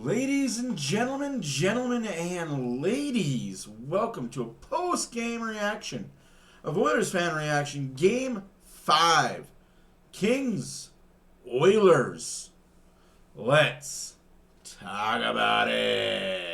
Ladies and gentlemen and ladies, welcome to a post-game reaction of Oilers Fan Reaction Game 5. Kings, Oilers. Let's talk about it.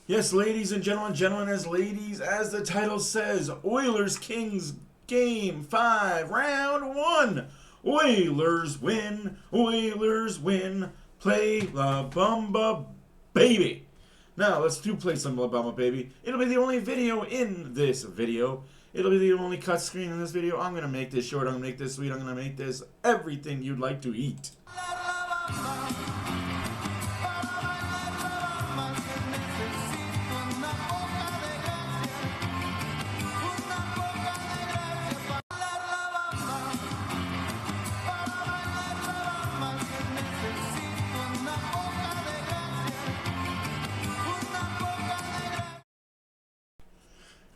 Yes, ladies and gentlemen as ladies, as the title says, Oilers Kings Game 5, Round 1. Oilers win, play La Bamba Baby. Now, let's play some La Bamba Baby. It'll be the only video in this video. It'll be the only cut screen in this video. I'm going to make this short, I'm going to make this sweet, I'm going to make this everything you'd like to eat.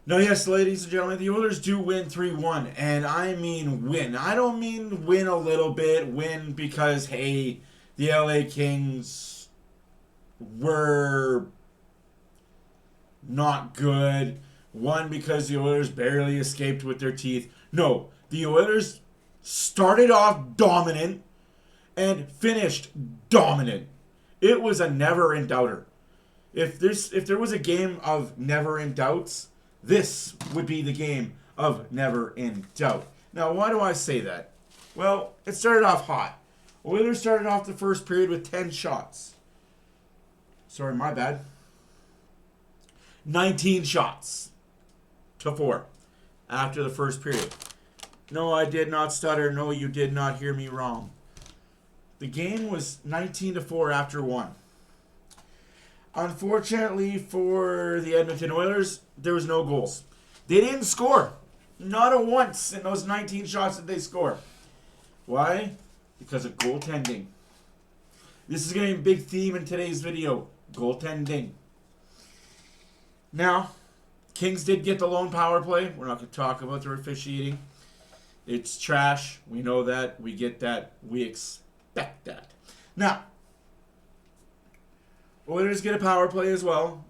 Now, yes, ladies and gentlemen, the Oilers do win 3-1, and I mean win. I don't mean win a little bit, win because, hey, the LA Kings were not good, won because the Oilers barely escaped with their teeth. No, the Oilers started off dominant and finished dominant. It was a never-in-doubter. If there was a game of never-in-doubts, this would be the game of never in doubt. Now, why do I say that? Well, it started off hot. Oilers started off the first period with 10 shots. Sorry, my bad. 19 shots to 4 after the first period. No, I did not stutter. No, you did not hear me wrong. The game was 19-4 after 1. Unfortunately for the Edmonton Oilers, there was no goals. They didn't score. Not a once in those 19 shots did they score. Why? Because of goaltending. This is going to be a big theme in today's video. Goaltending. Now, Kings did get the lone power play. We're not going to talk about their officiating. It's trash. We know that. We get that. We expect that. Now, Oilers get a power play as well.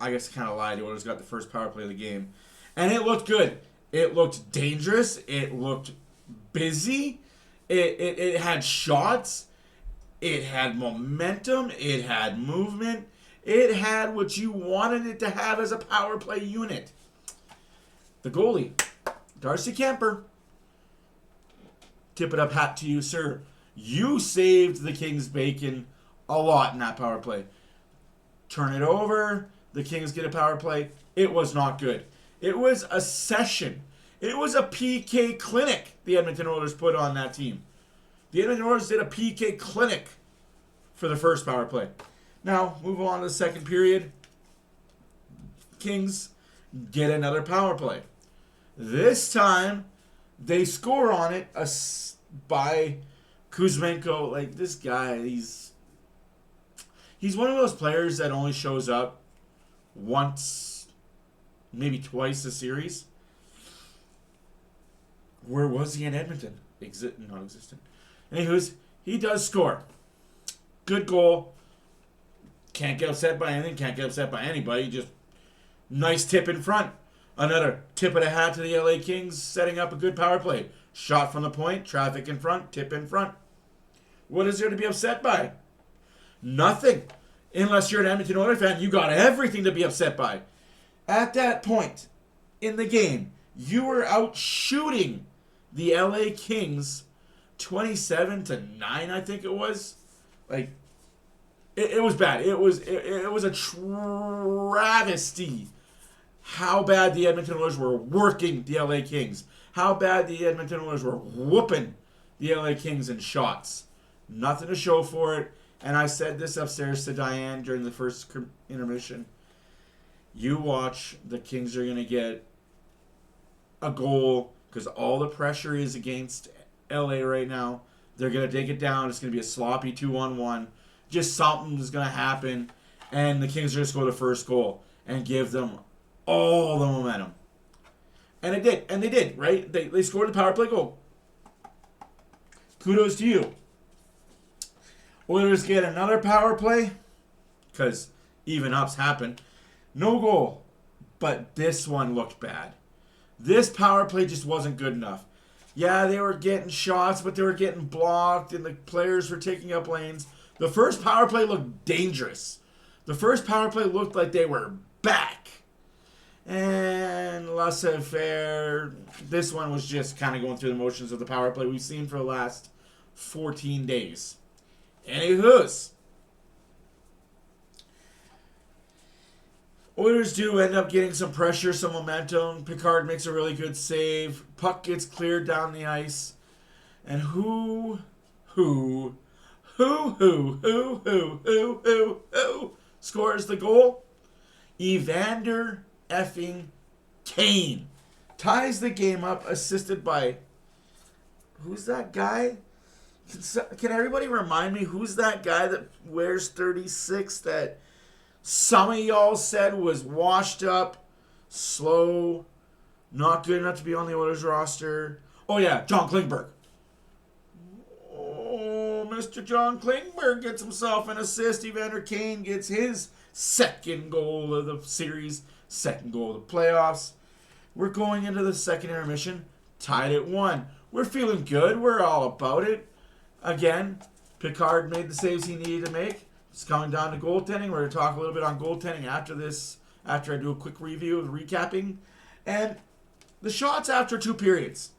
I guess I kind of lied. The Oilers got the first power play of the game. And it looked good. It looked dangerous. It looked busy. It had shots. It had momentum. It had movement. It had what you wanted it to have as a power play unit. The goalie, Darcy Kemper. Tip it up hat to you, sir. You saved the Kings bacon a lot in that power play. Turn it over. The Kings get a power play. It was not good. It was a session. It was a PK clinic the Edmonton Oilers put on that team. The Edmonton Oilers did a PK clinic for the first power play. Now, move on to the second period. Kings get another power play. This time, they score on it by Kuzmenko. Like, this guy, He's one of those players that only shows up once, maybe twice a series. Where was he in Edmonton? Non-existent. Anyways, he does score. Good goal. Can't get upset by anything. Can't get upset by anybody. Just nice tip in front. Another tip of the hat to the LA Kings, setting up a good power play. Shot from the point. Traffic in front. Tip in front. What is there to be upset by? Nothing. Unless you're an Edmonton Oilers fan, you got everything to be upset by. At that point in the game, you were out shooting the LA Kings 27-9, I think it was. Like, it was bad. It was a travesty how bad the Edmonton Oilers were working the LA Kings. How bad the Edmonton Oilers were whooping the LA Kings in shots. Nothing to show for it. And I said this upstairs to Diane during the first intermission. You watch, the Kings are going to get a goal because all the pressure is against LA right now. They're going to take it down. It's going to be a sloppy 2-on-1. Just something is going to happen. And the Kings are going to score the first goal and give them all the momentum. And it did. And they did, right? They scored the power play goal. Kudos to you. Oilers get another power play because even ups happen. No goal. But this one looked bad. This power play just wasn't good enough. Yeah, they were getting shots, but they were getting blocked, and the players were taking up lanes. The first power play looked dangerous. The first power play looked like they were back. And laissez-faire, this one was just kind of going through the motions of the power play we've seen for the last 14 days. Anywho's, Oilers do end up getting some pressure, some momentum. Picard makes a really good save. Puck gets cleared down the ice. And who scores the goal? Evander effing Kane ties the game up, assisted by, who's that guy? Can everybody remind me who's that guy that wears 36 that some of y'all said was washed up, slow, not good enough to be on the Oilers roster? Oh yeah, John Klingberg. Oh, Mr. John Klingberg gets himself an assist. Evander Kane gets his second goal of the series, second goal of the playoffs. We're going into the second intermission, tied at 1. We're feeling good. We're all about it. Again, Picard made the saves he needed to make. It's coming down to goaltending. We're going to talk a little bit on goaltending after this, after I do a quick review of recapping. And the shots after 2 periods.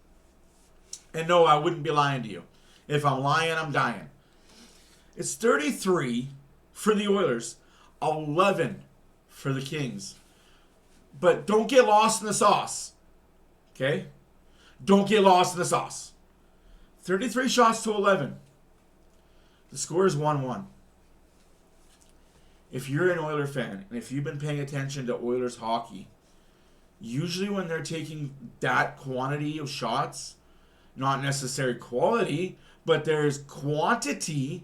And no, I wouldn't be lying to you. If I'm lying, I'm dying. It's 33 for the Oilers, 11 for the Kings. But don't get lost in the sauce. Okay? Don't get lost in the sauce. 33 shots to 11. The score is 1-1. If you're an Oiler fan, and if you've been paying attention to Oilers hockey, usually when they're taking that quantity of shots, not necessarily quality, but there's quantity,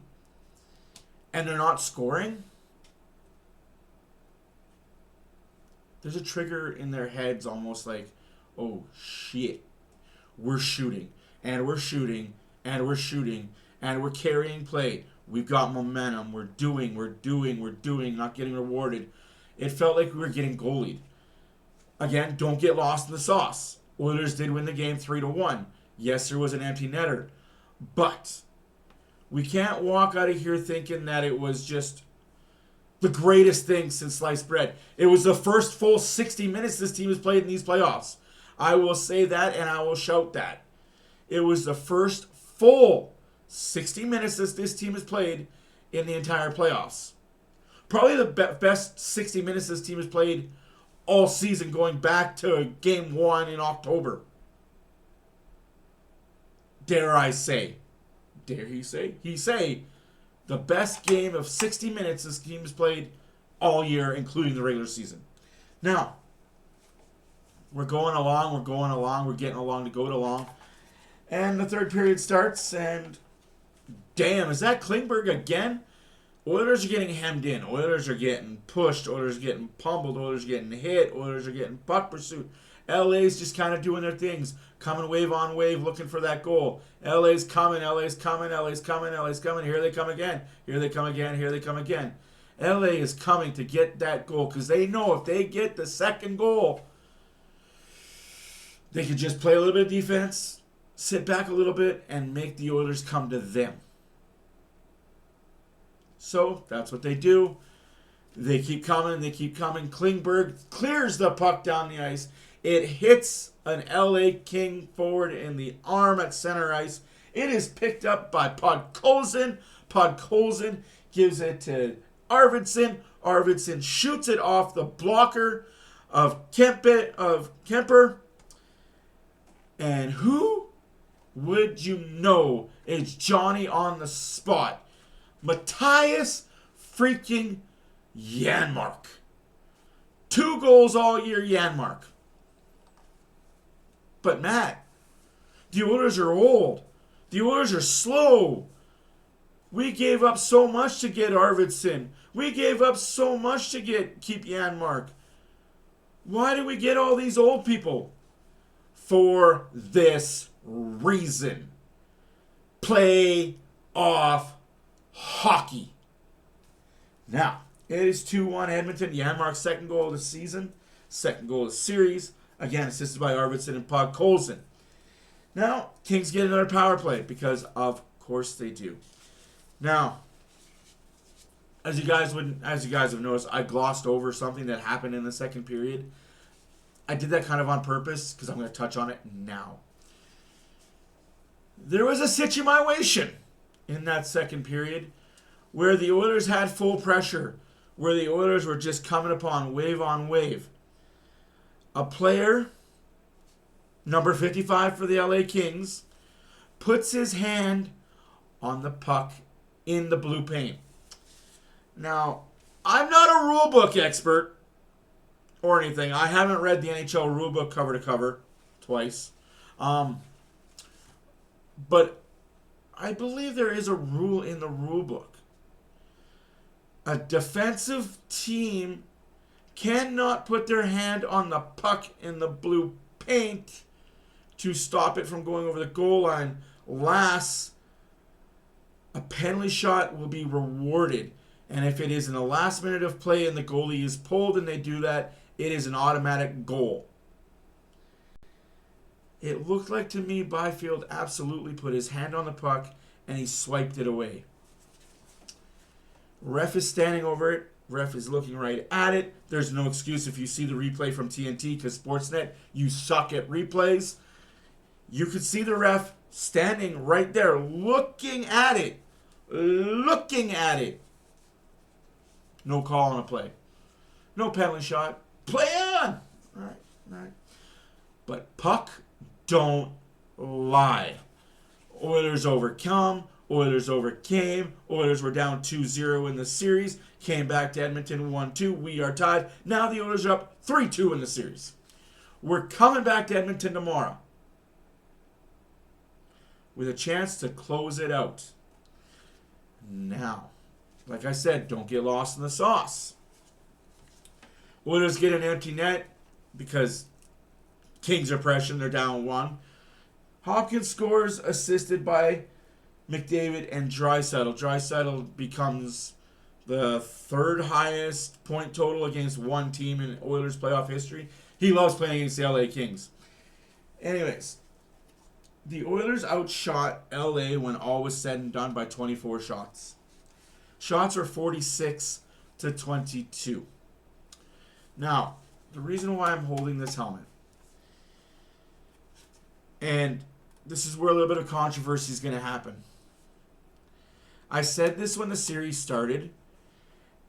and they're not scoring, there's a trigger in their heads almost like, oh shit, we're shooting. And we're shooting, and we're shooting, and we're carrying play. We've got momentum. We're doing, not getting rewarded. It felt like we were getting goalied. Again, don't get lost in the sauce. Oilers did win the game 3-1. Yes, there was an empty netter. But we can't walk out of here thinking that it was just the greatest thing since sliced bread. It was the first full 60 minutes this team has played in these playoffs. I will say that, and I will shout that. It was the first full 60 minutes that this team has played in the entire playoffs. Probably the best 60 minutes this team has played all season, going back to game 1 in October. Dare I say, dare he say? He say the best game of 60 minutes this team has played all year, including the regular season. Now, we're going along, we're getting along to go along. And the third period starts, and damn, is that Klingberg again? Oilers are getting hemmed in. Oilers are getting pushed. Oilers are getting pummeled. Oilers are getting hit. Oilers are getting puck pursuit. LA's just kind of doing their things. Coming wave on wave, looking for that goal. LA's coming. LA's coming. LA's coming. LA's coming. Here they come again. Here they come again. Here they come again. LA is coming to get that goal because they know if they get the second goal, they can just play a little bit of defense, sit back a little bit, and make the Oilers come to them. So that's what they do. They keep coming. They keep coming. Klingberg clears the puck down the ice. It hits an LA King forward in the arm at center ice. It is picked up by Podkolzin. Podkolzin gives it to Arvidsson. Arvidsson shoots it off the blocker of Kemper. And who would you know It's Johnny on the spot. Matthias freaking Janmark. 2 goals all year, Janmark. But Matt, the Oilers are old. The Oilers are slow. We gave up so much to get Arvidsson. We gave up so much to keep Janmark. Why do we get all these old people? For this reason. Play off hockey. Now, it is 2-1 Edmonton. Janmark's second goal of the season. Second goal of the series. Again, assisted by Arvidsson and Pog Colson. Now, Kings get another power play because of course they do. Now, as you guys have noticed, I glossed over something that happened in the second period. I did that kind of on purpose because I'm going to touch on it now. There was a situation in that second period where the Oilers had full pressure, where the Oilers were just coming upon wave on wave. A player, number 55 for the LA Kings, puts his hand on the puck in the blue paint. Now, I'm not a rule book expert or anything. I haven't read the NHL rule book cover to cover twice. But I believe there is a rule in the rule book. A defensive team cannot put their hand on the puck in the blue paint to stop it from going over the goal line. Last, a penalty shot will be rewarded. And if it is in the last minute of play and the goalie is pulled and they do that, it is an automatic goal. It looked like to me Byfield absolutely put his hand on the puck and he swiped it away. Ref is standing over it. Ref is looking right at it. There's no excuse if you see the replay from TNT because Sportsnet, you suck at replays. You could see the ref standing right there looking at it. Looking at it. No call on a play. No penalty shot. Play on! All right. But puck don't lie. Oilers overcome. Oilers overcame. Oilers were down 2-0 in the series. Came back to Edmonton 1-2. We are tied. Now the Oilers are up 3-2 in the series. We're coming back to Edmonton tomorrow with a chance to close it out. Now, like I said, don't get lost in the sauce. Oilers get an empty net because Kings are pressuring. They're down 1. Hopkins scores, assisted by McDavid and Draisaitl. Draisaitl becomes the 3rd highest point total against one team in Oilers playoff history. He loves playing against the LA Kings. Anyways, the Oilers outshot LA when all was said and done by 24 shots. Shots were 46-22. Now, the reason why I'm holding this helmet, and this is where a little bit of controversy is going to happen. I said this when the series started,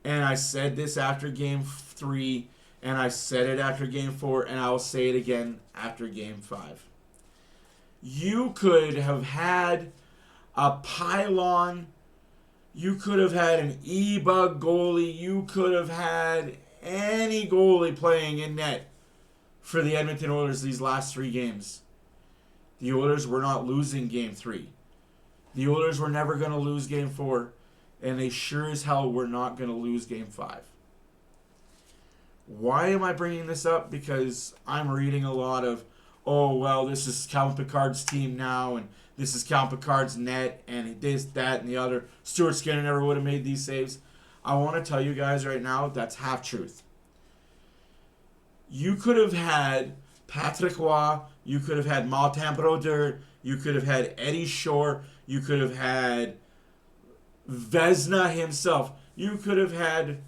and I said this after Game 3, and I said it after Game 4, and I will say it again after Game 5. You could have had a pylon. You could have had an E-bug goalie. You could have had any goalie playing in net for the Edmonton Oilers these last 3 games. The Oilers were not losing Game 3. The Oilers were never going to lose Game 4. And they sure as hell were not going to lose Game 5. Why am I bringing this up? Because I'm reading a lot of, oh, well, this is Calvin Pickard's team now, and this is Calvin Pickard's net, and this, that, and the other. Stuart Skinner never would have made these saves. I want to tell you guys right now, that's half truth. You could have had Patrick Roy, you could have had Martin Brodeur, you could have had Eddie Shore, you could have had Vezina himself, you could have had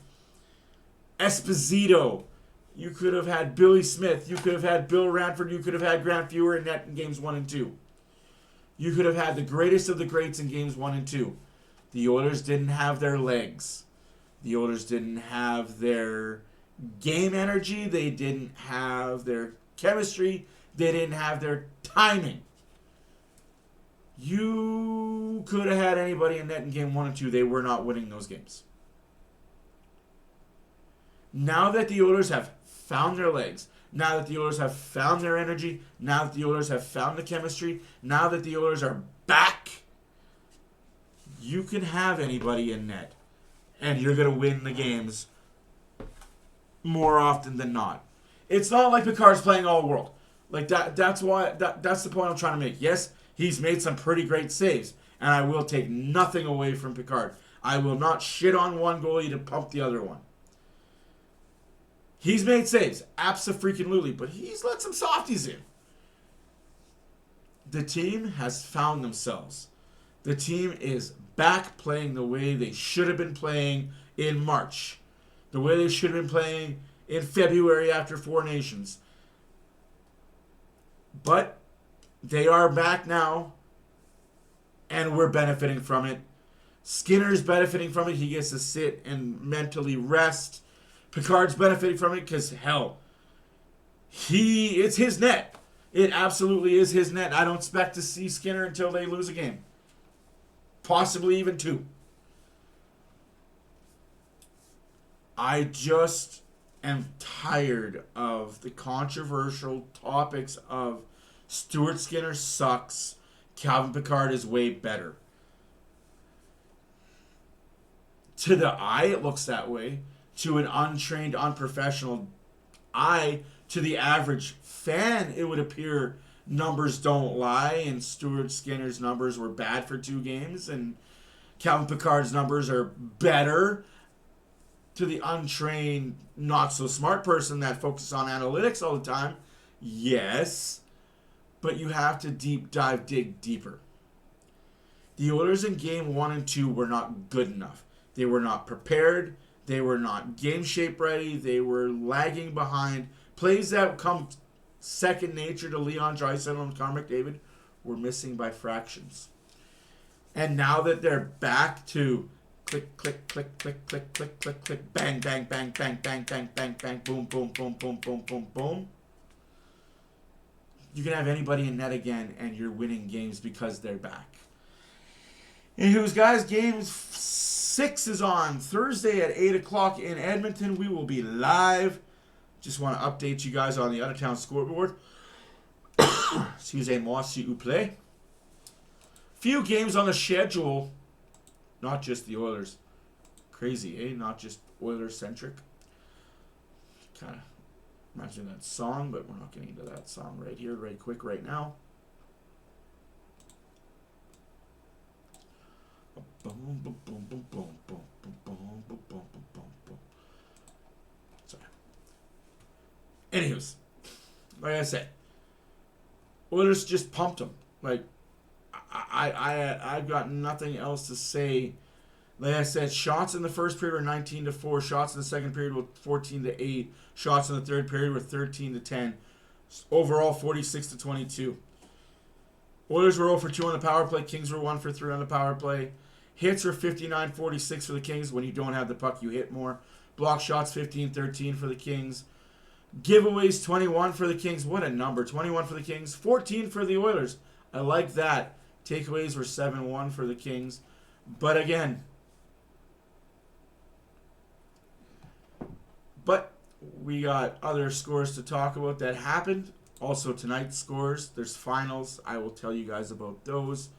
Esposito, you could have had Billy Smith, you could have had Bill Ranford, you could have had Grant Fuhrer in net in games 1 and 2. You could have had the greatest of the greats in games 1 and 2. The Oilers didn't have their legs. The Oilers didn't have their game energy. They didn't have their chemistry. They didn't have their timing. You could have had anybody in net in game 1 and 2. They were not winning those games. Now that the Oilers have found their legs, now that the Oilers have found their energy, now that the Oilers have found the chemistry, now that the Oilers are back, you can have anybody in net, and you're going to win the games more often than not. It's not like Picard's playing all world. Like that's the point I'm trying to make. Yes, he's made some pretty great saves, and I will take nothing away from Picard. I will not shit on one goalie to pump the other one. He's made saves, abso-freaking-lutely, but he's let some softies in. The team has found themselves. The team is back playing the way they should have been playing in March. The way they should have been playing in February after Four Nations. But they are back now, and we're benefiting from it. Skinner's benefiting from it. He gets to sit and mentally rest. Picard's benefiting from it because, hell, it's his net. It absolutely is his net. I don't expect to see Skinner until they lose a game. Possibly even 2. I just am tired of the controversial topics of Stuart Skinner sucks, Calvin Picard is way better. To the eye, it looks that way. To an untrained, unprofessional eye, to the average fan, it would appear numbers don't lie, and Stuart Skinner's numbers were bad for 2 games, and Calvin Picard's numbers are better. To the untrained, not-so-smart person that focuses on analytics all the time, yes, but you have to dig deeper. The Oilers in game 1 and 2 were not good enough. They were not prepared. They were not game shape ready. They were lagging behind. Plays that come second nature to Leon Draisaitl and Connor McDavid were missing by fractions. And now that they're back to click, click, click, click, click, click, click, click, bang, bang, bang, bang, bang, bang, bang, bang, boom, boom, boom, boom, boom, boom, boom. You can have anybody in net again, and you're winning games because they're back. Anywho's, guys, game 6 is on Thursday at 8 o'clock in Edmonton. We will be live. Just want to update you guys on the out-of-town scoreboard. Excusez-moi, s'il vous plaît. Few games on the schedule. Not just the Oilers. Crazy, eh? Not just Oilers-centric. Kind of imagine that song, but we're not getting into that song right here, right quick, right now. Boom, boom, boom, boom, boom, boom, boom, boom, boom, boom, boom, boom. Sorry. Anywho's, like I said, Oilers just pumped them. Like, I've got nothing else to say. Like I said, shots in the first period were 19-4. Shots in the second period were 14-8. Shots in the third period were 13-10. Overall, 46-22. Oilers were 0 for 2 on the power play. Kings were 1 for 3 on the power play. Hits were 59-46 for the Kings. When you don't have the puck, you hit more. Block shots 15-13 for the Kings. Giveaways 21 for the Kings. What a number. 21 for the Kings. 14 for the Oilers. I like that. Takeaways were 7-1 for the Kings. But again, we got other scores to talk about that happened. Also tonight's scores. There's finals. I will tell you guys about those.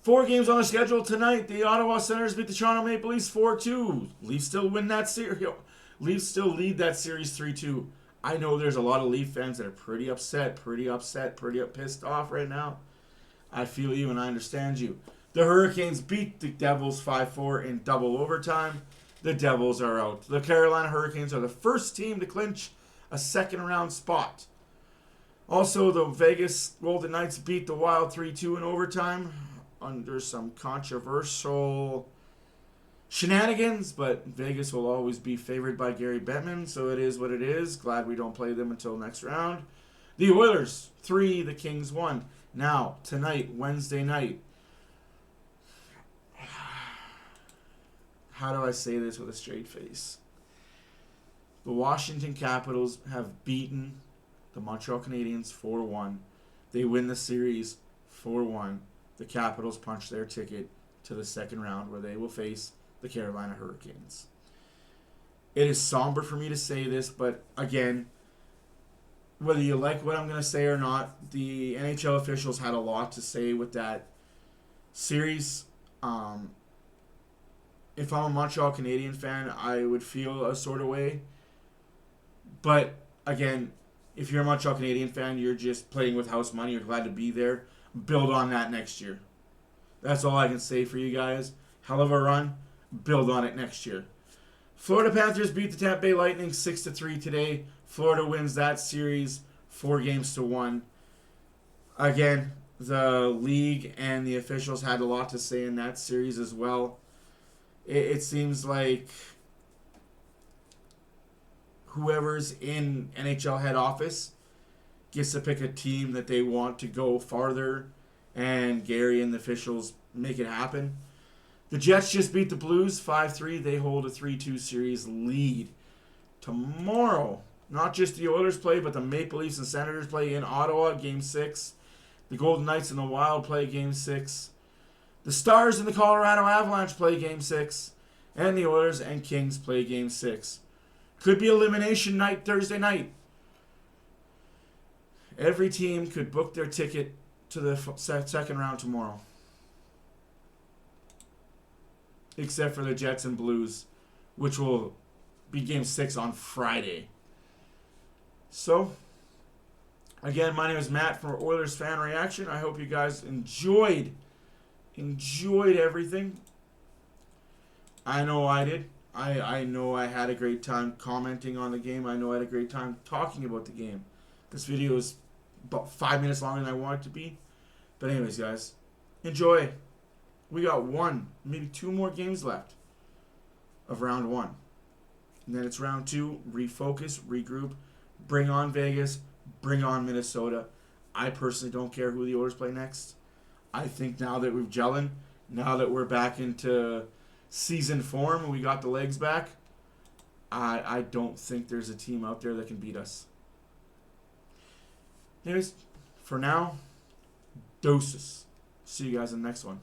4 games on the schedule tonight. The Ottawa Senators beat the Toronto Maple Leafs 4-2. Leafs still win that series. Leafs still lead that series 3-2. I know there's a lot of Leaf fans that are pretty upset, pretty pissed off right now. I feel you and I understand you. The Hurricanes beat the Devils 5-4 in double overtime. The Devils are out. The Carolina Hurricanes are the first team to clinch a second-round spot. Also, the Vegas Golden Knights beat the Wild 3-2 in overtime under some controversial shenanigans, but Vegas will always be favored by Gary Bettman, so it is what it is. Glad we don't play them until next round. The Oilers 3, the Kings 1. Now, tonight, Wednesday night. How do I say this with a straight face? The Washington Capitals have beaten the Montreal Canadiens 4-1. They win the series 4-1. The Capitals punch their ticket to the second round where they will face the Carolina Hurricanes. It is somber for me to say this, but again, whether you like what I'm going to say or not, the NHL officials had a lot to say with that series. If I'm a Montreal Canadian fan, I would feel a sort of way. But again, if you're a Montreal Canadian fan, you're just playing with house money. You're glad to be there. Build on that next year. That's all I can say for you guys. Hell of a run. Build on it next year. Florida Panthers beat the Tampa Bay Lightning 6-3 today. Florida wins that series 4-1. Again, the league and the officials had a lot to say in that series as well. It seems like whoever's in NHL head office gets to pick a team that they want to go farther, and Gary and the officials make it happen. The Jets just beat the Blues 5-3. They hold a 3-2 series lead. Tomorrow, not just the Oilers play, but the Maple Leafs and Senators play in Ottawa, Game 6. The Golden Knights and the Wild play Game 6. The Stars and the Colorado Avalanche play Game 6. And the Oilers and Kings play Game 6. Could be elimination night Thursday night. Every team could book their ticket to the second round tomorrow. Except for the Jets and Blues, which will be Game 6 on Friday. So, again, my name is Matt from Oilers Fan Reaction. I hope you guys enjoyed everything. I know I did. I know I had a great time commenting on the game. I know I had a great time talking about the game. This video is about 5 minutes longer than I want it to be. But anyways, guys, enjoy. We got one, maybe two more games left of round one. And then it's round two. Refocus, regroup, bring on Vegas, bring on Minnesota. I personally don't care who the Oilers play next. I think now that we've gelling, now that we're back into season form and we got the legs back, I don't think there's a team out there that can beat us. Anyways, for now, doses. See you guys in the next one.